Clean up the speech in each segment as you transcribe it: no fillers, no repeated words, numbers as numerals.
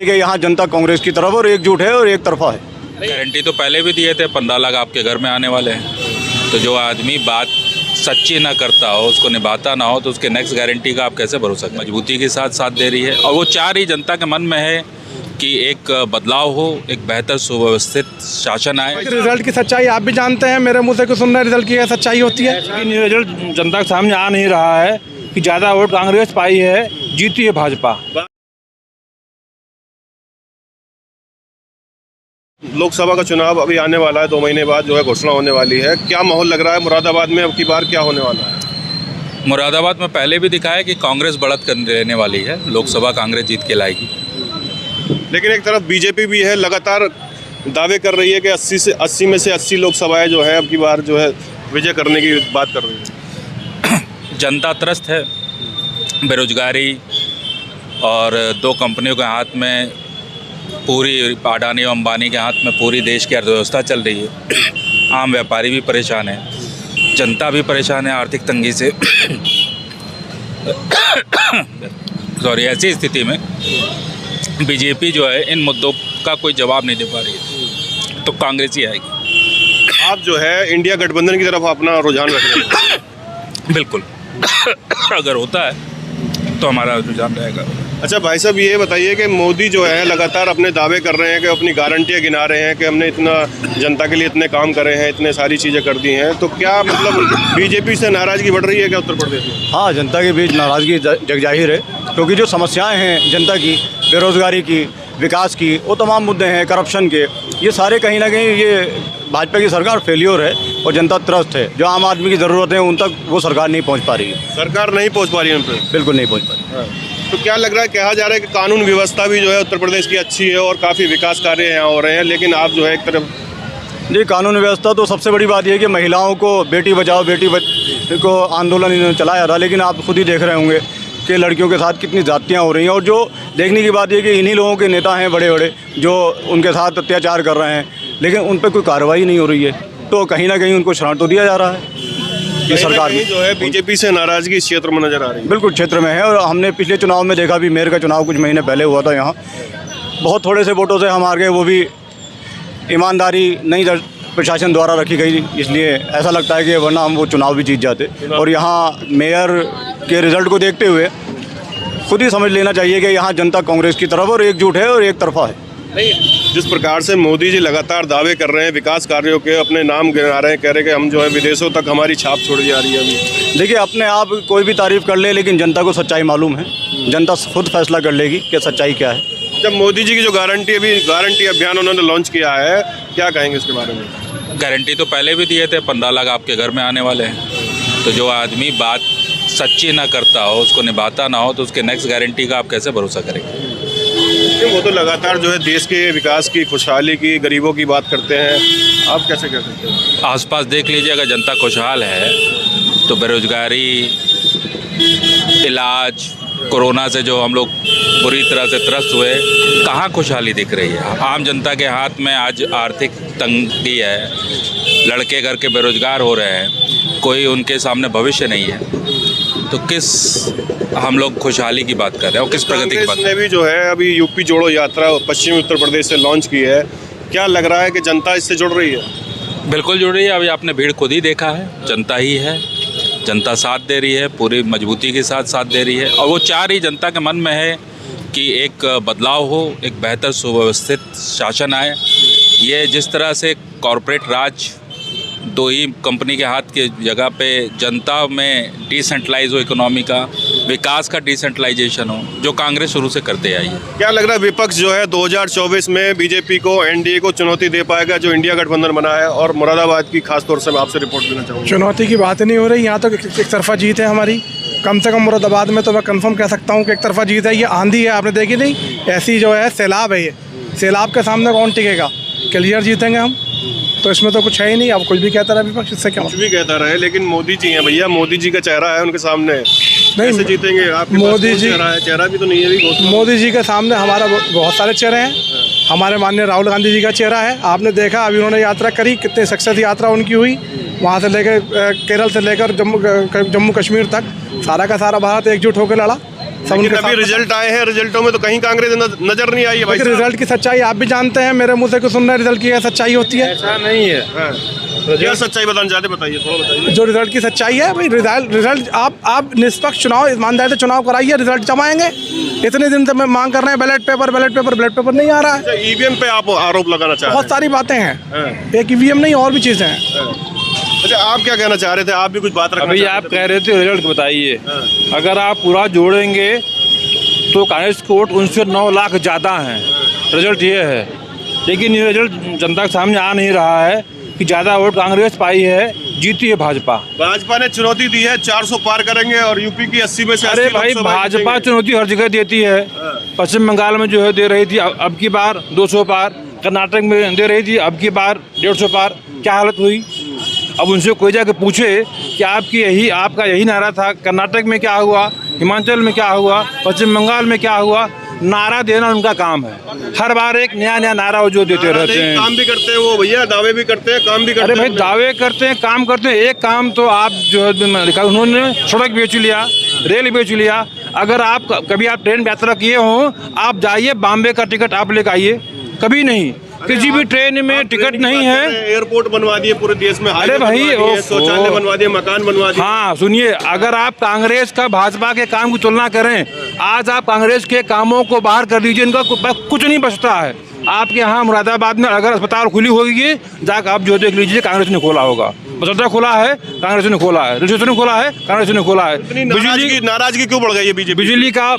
कि यहाँ जनता कांग्रेस की तरफ और एकजुट है और एक तरफा है। गारंटी तो पहले भी दिए थे, 15 लाख आपके घर में आने वाले हैं। तो जो आदमी बात सच्ची ना करता हो, उसको निभाता ना हो, तो उसके नेक्स्ट गारंटी का आप कैसे भरोसा करें। मजबूती के साथ दे रही है और वो चाह रही जनता के मन में है कि एक बदलाव हो, एक बेहतर सुव्यवस्थित शासन आए। रिजल्ट की सच्चाई आप भी जानते हैं, मेरे मुंह से कुछ सुनना रिजल्ट की सच्चाई होती है। लेकिन ये रिजल्ट जनता के सामने आ नहीं रहा है कि ज़्यादा वोट कांग्रेस पाई है, जीती है भाजपा। लोकसभा का चुनाव अभी आने वाला है, 2 महीने बाद जो है घोषणा होने वाली है। क्या माहौल लग रहा है मुरादाबाद में, अब की बार क्या होने वाला है? मुरादाबाद में पहले भी दिखा है कि कांग्रेस बढ़त कर लेने वाली है, लोकसभा कांग्रेस जीत के लाएगी। लेकिन एक तरफ बीजेपी भी है, लगातार दावे कर रही है कि 80 में से 80 लोकसभाएं जो है अब की बार जो है विजय करने की बात कर रही है। जनता त्रस्त है, बेरोजगारी और 2 कंपनियों के हाथ में पूरी, अडानी और अंबानी के हाथ में पूरी देश की अर्थव्यवस्था चल रही है। आम व्यापारी भी परेशान है, जनता भी परेशान है आर्थिक तंगी से। सॉरी, ऐसी स्थिति में बीजेपी जो है इन मुद्दों का कोई जवाब नहीं दे पा रही है, तो कांग्रेस ही आएगी। आप जो है इंडिया गठबंधन की तरफ अपना रुझान रख रहे हैं? बिल्कुल। अगर होता है तो हमारा रुझान रहेगा। अच्छा भाई साहब, ये बताइए कि मोदी जो है लगातार अपने दावे कर रहे हैं कि अपनी गारंटियाँ गिना रहे हैं कि हमने इतना जनता के लिए इतने काम करे हैं, इतने सारी चीज़ें कर दी हैं, तो क्या मतलब बीजेपी से नाराज़गी बढ़ रही है क्या उत्तर प्रदेश में? हाँ, जनता के बीच नाराज़गी जग जाहिर है, क्योंकि जो समस्याएं हैं जनता की, बेरोज़गारी की, विकास की, वो तमाम मुद्दे हैं, करप्शन के, ये सारे कहीं ना कहीं ये भाजपा की सरकार फेल्योर है और जनता त्रस्त है। जो आम आदमी की ज़रूरत है उन तक वो सरकार नहीं पहुँच पा रही है। सरकार नहीं पहुँच पा रही है उन पर? बिल्कुल नहीं पहुँच पा रही। तो क्या लग रहा है, कहा जा रहा है कि कानून व्यवस्था भी जो है उत्तर प्रदेश की अच्छी है और काफ़ी विकास कार्य यहाँ हो रहे हैं, लेकिन आप जो है एक तरफ जी, कानून व्यवस्था तो सबसे बड़ी बात यह है कि महिलाओं को बेटी बचाओ को आंदोलन इन्होंने चलाया था, लेकिन आप खुद ही देख रहे होंगे कि लड़कियों के साथ कितनी ज़्यादतियाँ हो रही हैं। और जो देखने की बात यह कि इन्हीं लोगों के नेता हैं बड़े बड़े जो उनके साथ अत्याचार कर रहे हैं, लेकिन उन पर कोई कार्रवाई नहीं हो रही है। तो कहीं ना कहीं उनको शरण तो दिया जा रहा है। ये सरकार जो है बीजेपी से नाराज़गी इस क्षेत्र में नज़र आ रही है। बिल्कुल क्षेत्र में है, और हमने पिछले चुनाव में देखा भी, मेयर का चुनाव कुछ महीने पहले हुआ था यहाँ, बहुत थोड़े से वोटों से हम हार गए, वो भी ईमानदारी नहीं प्रशासन द्वारा रखी गई, इसलिए ऐसा लगता है कि वरना हम वो चुनाव भी जीत जाते। और यहाँ मेयर के रिज़ल्ट को देखते हुए खुद ही समझ लेना चाहिए कि यहाँ जनता कांग्रेस की तरफ और एकजुट है और एक तरफा है। जिस प्रकार से मोदी जी लगातार दावे कर रहे हैं विकास कार्यों के, अपने नाम गिना रहे हैं, कह रहे हैं कि हम जो है विदेशों तक हमारी छाप छोड़ी जा रही है। अभी देखिए, अपने आप कोई भी तारीफ़ कर ले, लेकिन जनता को सच्चाई मालूम है, जनता खुद फैसला कर लेगी कि सच्चाई क्या है। जब मोदी जी की जो गारंटी अभियान उन्होंने लॉन्च किया है, क्या कहेंगे इसके बारे में? गारंटी तो पहले भी दिए थे, 15 लाख आपके घर में आने वाले हैं। तो जो आदमी बात सच्ची ना करता हो, उसको निभाता ना हो, तो उसके नेक्स्ट गारंटी का आप कैसे भरोसा करेंगे। वो तो लगातार जो है देश के विकास की, खुशहाली की, गरीबों की बात करते हैं, आप कैसे कह सकते हैं? आसपास देख लीजिए, अगर जनता खुशहाल है तो बेरोजगारी, इलाज, कोरोना से जो हम लोग बुरी तरह से त्रस्त हुए, कहाँ खुशहाली दिख रही है। आम जनता के हाथ में आज आर्थिक तंगी है, लड़के घर के बेरोजगार हो रहे हैं, कोई उनके सामने भविष्य नहीं है, तो किस हम लोग खुशहाली की बात कर रहे हैं और किस प्रगति की बात कर रहे हैं। भी जो है अभी यूपी जोड़ो यात्रा पश्चिमी उत्तर प्रदेश से लॉन्च की है, क्या लग रहा है कि जनता इससे जुड़ रही है? बिल्कुल जुड़ रही है। अभी आपने भीड़ खुद ही देखा है, जनता ही है, जनता साथ दे रही है, पूरी मजबूती के साथ दे रही है। और वो चाह रही जनता के मन में है कि एक बदलाव हो, एक बेहतर सुव्यवस्थित शासन आए। ये जिस तरह से कॉरपोरेट राज 2 ही कंपनी के हाथ की जगह पे जनता में डिसेंट्रलाइज हो, इकोनॉमी का विकास का डिसेंट्रलाइजेशन हो, जो कांग्रेस शुरू से करते आई है। क्या लग रहा है विपक्ष जो है 2024 में बीजेपी को, एनडीए को चुनौती दे पाएगा, जो इंडिया गठबंधन बना है? और मुरादाबाद की खास तौर से मैं आपसे रिपोर्ट देना चाहूँगा। चुनौती की बात नहीं हो रही, यहाँ तो एक तरफा जीत है हमारी। कम से कम मुरादाबाद में तो मैं कंफर्म कह सकता हूँ कि एक तरफा जीत है। ये आंधी है, आपने देखी नहीं, ऐसी जो है सैलाब है, ये सैलाब के सामने कौन टिकेगा? क्लियर जीतेंगे हम, तो इसमें तो कुछ है ही नहीं। अब कुछ भी कहता रहे विपक्ष, इससे क्या? कुछ भी कहता रहे, लेकिन मोदी जी हैं भैया, मोदी जी का चेहरा है उनके सामने, कैसे जीतेंगे? आप मोदी जी चेहरा भी तो नहीं है। मोदी जी के सामने हमारा बहुत सारे चेहरे हैं। हमारे माननीय राहुल गांधी जी का चेहरा है, आपने देखा अभी उन्होंने यात्रा करी, कितने सक्सेस यात्रा उनकी हुई, वहाँ से लेकर केरल से लेकर जम्मू कश्मीर तक सारा का सारा भारत एकजुट होकर लड़ा। सब लेकिन उनके अभी रिजल्ट आए हैं, रिजल्टों में तो कहीं कांग्रेस नजर नहीं आई है भाई साहब। रिजल्ट की सच्चाई आप भी जानते हैं, मेरे मुंह से कुछ सुनना रिजल्ट की सच्चाई होती है। ऐसा नहीं है। हाँ। क्या सच्चाई बताना चाहते, बताइए, थोड़ा बताइए। जो रिजल्ट की सच्चाई है भाई, रिजल्ट आप निष्पक्ष चुनाव, ईमानदारी से चुनाव कराइए, रिजल्ट जब आएंगे। इतने दिन से मैं मांग कर रहे हैं बैलेट पेपर नहीं आ रहा है। ईवीएम पे आप आरोप लगाना चाह रहे बहुत सारी बातें हैं, एक ईवीएम नहीं और भी चीज़ें हैं। हैं। अच्छा, आप क्या कहना चाह रहे थे? आप भी कुछ बात रखना अभी चाह आप रहे थे। कह रहे थे रिजल्ट बताइए। अगर आप पूरा जोड़ेंगे तो कांग्रेस के वोट उनसे 9 लाख ज़्यादा हैं। रिजल्ट ये है, लेकिन ये रिजल्ट जनता के सामने आ नहीं रहा है कि ज़्यादा वोट कांग्रेस पाई है, जीती है भाजपा। भाजपा ने चुनौती दी है 400 पार करेंगे और यूपी की 80 में से 80 अरे भाई, लोकसभा भाजपा जीतेंगे। चुनौती हर जगह देती है। पश्चिम बंगाल में जो है दे रही थी, अब की बार 200 पार। कर्नाटक में दे रही थी, अब की बार 150 पार। क्या हालत हुई? अब उनसे कोई जाके पूछे कि आपका यही नारा था, कर्नाटक में क्या हुआ, हिमाचल में क्या हुआ, पश्चिम बंगाल में क्या हुआ। नारा देना उनका काम है, हर बार एक नया नारा वो जो देते रहते हैं। काम भी करते हैं वो भैया, दावे भी करते हैं, काम भी करते अरे हैं। भाई, दावे करते हैं, काम करते हैं। एक काम तो आप जो है लिखा, उन्होंने सड़क बेच लिया, रेल बेच लिया। अगर आप कभी आप ट्रेन यात्रा किए हों, आप जाइए बॉम्बे का टिकट आप लेकर आइए, कभी नहीं। किसी भी ट्रेन में टिकट नहीं है। एयरपोर्ट बनवा दिए पूरे देश में, अरे भाई, शौचालय बनवा दिए, मकान बनवा दिए। हाँ सुनिए, अगर आप कांग्रेस का भाजपा के काम की तुलना करें, आज आप कांग्रेस के कामों को बाहर कर दीजिए, इनका कुछ नहीं बचता है। आपके यहाँ मुरादाबाद में अगर अस्पताल खुली होगी, जाकर आप जो देख लीजिए, कांग्रेस ने खोला होगा। बसंतरा खोला है, कांग्रेस ने खोला है। रेल स्टेशन खोला है, कांग्रेस ने खोला है। नाराजगी क्यों बढ़ गई है बीजेपी?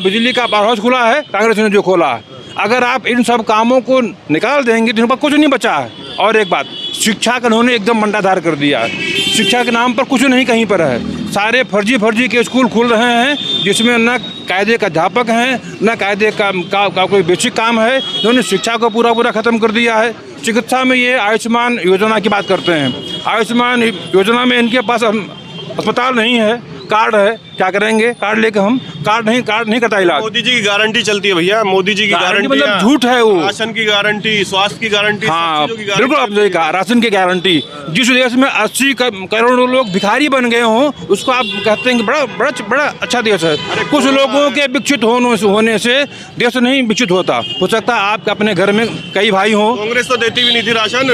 बिजली का पावर हाउस खुला है, कांग्रेस ने जो खोला है। अगर आप इन सब कामों को निकाल देंगे तो इन पर कुछ नहीं बचा है। और एक बात, शिक्षा का उन्होंने एकदम मंडाधार कर दिया है। शिक्षा के नाम पर कुछ नहीं कहीं पर है। सारे फर्जी के स्कूल खुल रहे हैं, जिसमें न कायदे का अध्यापक हैं, न कायदे का कोई बेसिक काम है। इन्होंने शिक्षा को पूरा ख़त्म कर दिया है। चिकित्सा में ये आयुष्मान योजना की बात करते हैं। आयुष्मान योजना में इनके पास अस्पताल नहीं है, कार्ड है, क्या करेंगे? कार्ड लेकर हम कार्ड नहीं करता इलाज। मोदी जी की गारंटी चलती है भैया, मोदी जी की गारंटी मतलब झूठ है वो। राशन की गारंटी, स्वास्थ्य की गारंटी, हाँ बिल्कुल, आपने कहा राशन की गारंटी। जिस देश में 80 करोड़ लोग भिखारी बन गए हों, उसको आप कहते हैं कि बड़ा अच्छा देश है। कुछ लोगों के विकसित होने से देश नहीं विकसित होता। हो सकता है आप अपने घर में कई भाई हों। कांग्रेस तो देती भी नहीं थी राशन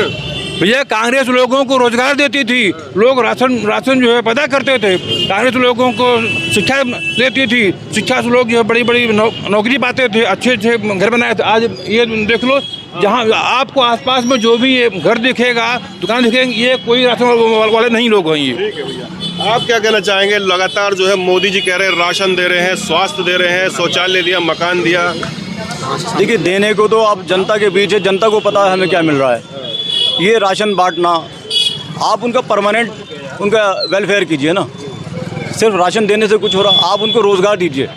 भैया, कांग्रेस लोगों को रोजगार देती थी, लोग राशन जो है पैदा करते थे। कांग्रेस लोगों को शिक्षा देती थी, शिक्षा से लोग जो है बड़ी नौकरी पाते थे, अच्छे घर बनाए थे। आज ये देख लो, जहाँ आपको आसपास में जो भी ये घर दिखेगा, दुकान दिखेंगे, ये कोई राशन वाले नहीं लोग हैं ये। ठीक है भैया, आप क्या कहना चाहेंगे? लगातार जो है मोदी जी कह रहे हैं राशन दे रहे हैं, स्वास्थ्य दे रहे हैं, शौचालय दिया, मकान दिया। देखिए, देने को तो आप जनता के बीच है, जनता को पता है हमें क्या मिल रहा है। ये राशन बांटना, आप उनका परमानेंट उनका वेलफेयर कीजिए ना। सिर्फ राशन देने से कुछ हो रहा, आप उनको रोज़गार दीजिए,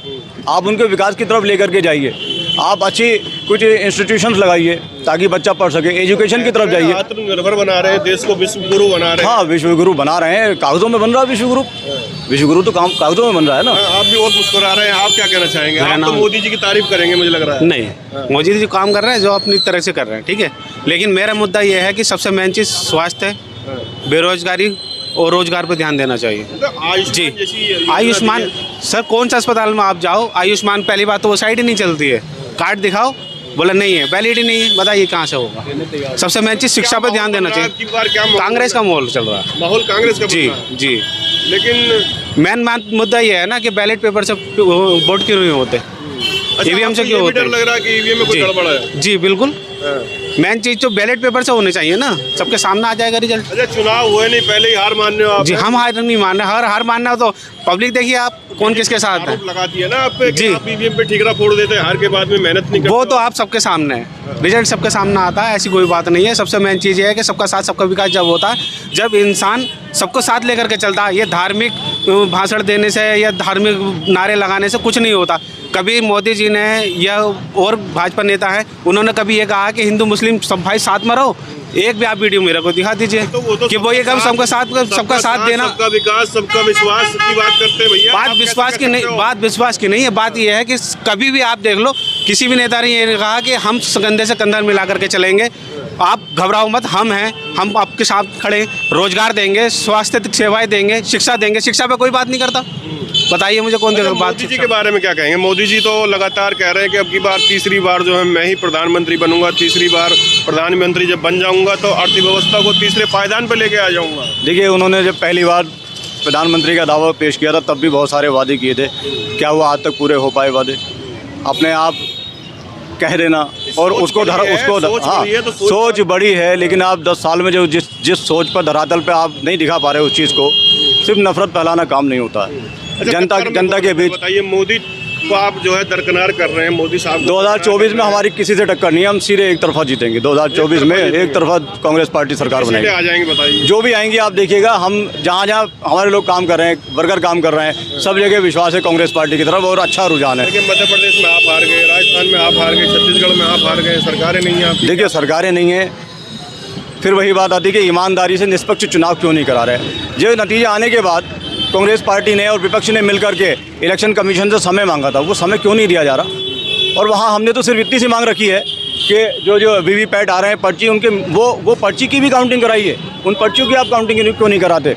आप उनके विकास की तरफ लेकर के जाइए। आप अच्छी कुछ इंस्टीट्यूशंस लगाइए ताकि बच्चा पढ़ सके, एजुकेशन की तरफ जाइए। आत्मनिर्भर बना रहे हैं, देश को विश्व गुरु बना रहे हैं। हाँ, विश्व गुरु बना रहे हैं, कागजों में बन रहा है विश्व गुरु तो कागजों में बन रहा है ना। आप भी बहुत मुस्कुरा रहे हैं, आप क्या कहना चाहेंगे? आप तो मोदी जी की तारीफ करेंगे मुझे लग रहा है। नहीं, मोदी जी जो काम कर रहे हैं, जो अपनी तरह से कर रहे हैं, ठीक है। लेकिन मेरा मुद्दा ये है कि सबसे मेन चीज़ स्वास्थ्य है, बेरोजगारी और रोजगार पर ध्यान देना चाहिए। जी, आयुष्मान सर, कौन सा अस्पताल में आप जाओ, आयुष्मान पहली बात तो वो साइड ही नहीं चलती है। कार्ड दिखाओ, बोला नहीं है, वैलिड ही नहीं है, बताइए कहाँ से होगा। सबसे मेन चीज़ शिक्षा पर ध्यान देना चाहिए। कांग्रेस का माहौल चल रहा है, माहौल कांग्रेस का। जी। लेकिन मेन मुद्दा ये है ना कि बैलेट पेपर से वोट क्यों नहीं होते, ईवीएम से क्यों होते हैं? लग रहा है कि ईवीएम में कुछ गड़बड़ है। जी बिल्कुल, मेन चीज तो बैलेट पेपर से होने चाहिए ना, सबके सामने आ जाएगा रिजल्ट। अच्छा, चुनाव हुए नहीं, पहले ही हार मानने हो आप? जी, हम हार नहीं मान रहे, हार मानना हो तो पब्लिक देखिए आप कौन किसके साथ है। लगाती है ना आप पे, जी, आप ईवीएम पे ठीकरा फोड़ देते हैं, हार के बाद में मेहनत नहीं करते। वो तो आप सबके सामने है, रिजल्ट सबके सामने आता है, ऐसी कोई बात नहीं है। सबसे मेन चीज़ ये है कि सबका साथ सबका विकास जब होता है, जब इंसान सबको साथ लेकर के चलता है। ये धार्मिक भाषण देने से या धार्मिक नारे लगाने से कुछ नहीं होता। कभी मोदी जी ने या और भाजपा नेता है, उन्होंने कभी ये कहा कि हिंदू मुस्लिम सब भाई साथ में रहो? एक भी आप वीडियो मेरे को दिखा दीजिए कि वो ये कब सबका साथ देना, सबका विकास, सबका विश्वास की बात करते हैं भैया। बात विश्वास की नहीं है। बात ये है कि कभी भी आप देख लो, किसी भी नेता ने ये कहा कि हम कंधे से कंधा मिला करके चलेंगे, आप घबराओ मत, हम हैं, हम आपके साथ खड़े, रोजगार देंगे, स्वास्थ्य सेवाएं देंगे, शिक्षा देंगे। शिक्षा पे कोई बात नहीं करता। बताइए मुझे कौन अच्छा, सी बात। मोदी जी के बारे में क्या कहेंगे? मोदी जी तो लगातार कह रहे हैं कि अब की बार तीसरी बार जो है मैं ही प्रधानमंत्री बनूंगा, तीसरी बार प्रधानमंत्री जब बन जाऊंगा तो अर्थव्यवस्था को तीसरे पायदान पर लेके आ जाऊंगा। देखिए, उन्होंने जब पहली बार प्रधानमंत्री का दावा पेश किया था तब भी बहुत सारे वादे किए थे। क्या वो आज तक पूरे हो पाए वादे? अपने आप कह देना और उसको बड़ी है, सोच हाँ, बड़ी है तो सोच बड़ी है, लेकिन आप 10 साल में जो जिस सोच पर धरातल पे आप नहीं दिखा पा रहे उस चीज़ को, सिर्फ नफरत फैलाना काम नहीं होता है। अच्छा, जनता के बीच बताइए, मोदी को आप जो है दरकिनार कर रहे हैं, मोदी साहब को 2024 में हमारी किसी से टक्कर नहीं है, हम सीधे एक तरफा जीतेंगे। 2024 में एक तरफा कांग्रेस पार्टी सरकार सीटें बनाएगी। आ जाएंगे, बताइए। जो भी आएंगी आप देखिएगा, हम जहाँ जहाँ हमारे लोग काम कर रहे हैं, वर्कर काम कर रहे हैं, सब जगह विश्वास है कांग्रेस पार्टी की तरफ और अच्छा रुझान है। लेकिन मध्य प्रदेश में आप हार गए, राजस्थान में आप हार गए, छत्तीसगढ़ में आप हार गए, सरकारें नहीं हैं आपकी। देखिए, सरकारें नहीं हैं, फिर वही बात आती है कि ईमानदारी से निष्पक्ष चुनाव क्यों नहीं करा रहे। जो नतीजा आने के बाद कांग्रेस पार्टी ने और विपक्ष ने मिलकर के इलेक्शन कमीशन से समय मांगा था, वो समय क्यों नहीं दिया जा रहा? और वहाँ हमने तो सिर्फ इतनी सी मांग रखी है कि जो वीवीपैट आ रहे हैं पर्ची, उनके वो पर्ची की भी काउंटिंग कराइए। उन पर्चियों की आप काउंटिंग क्यों नहीं कराते?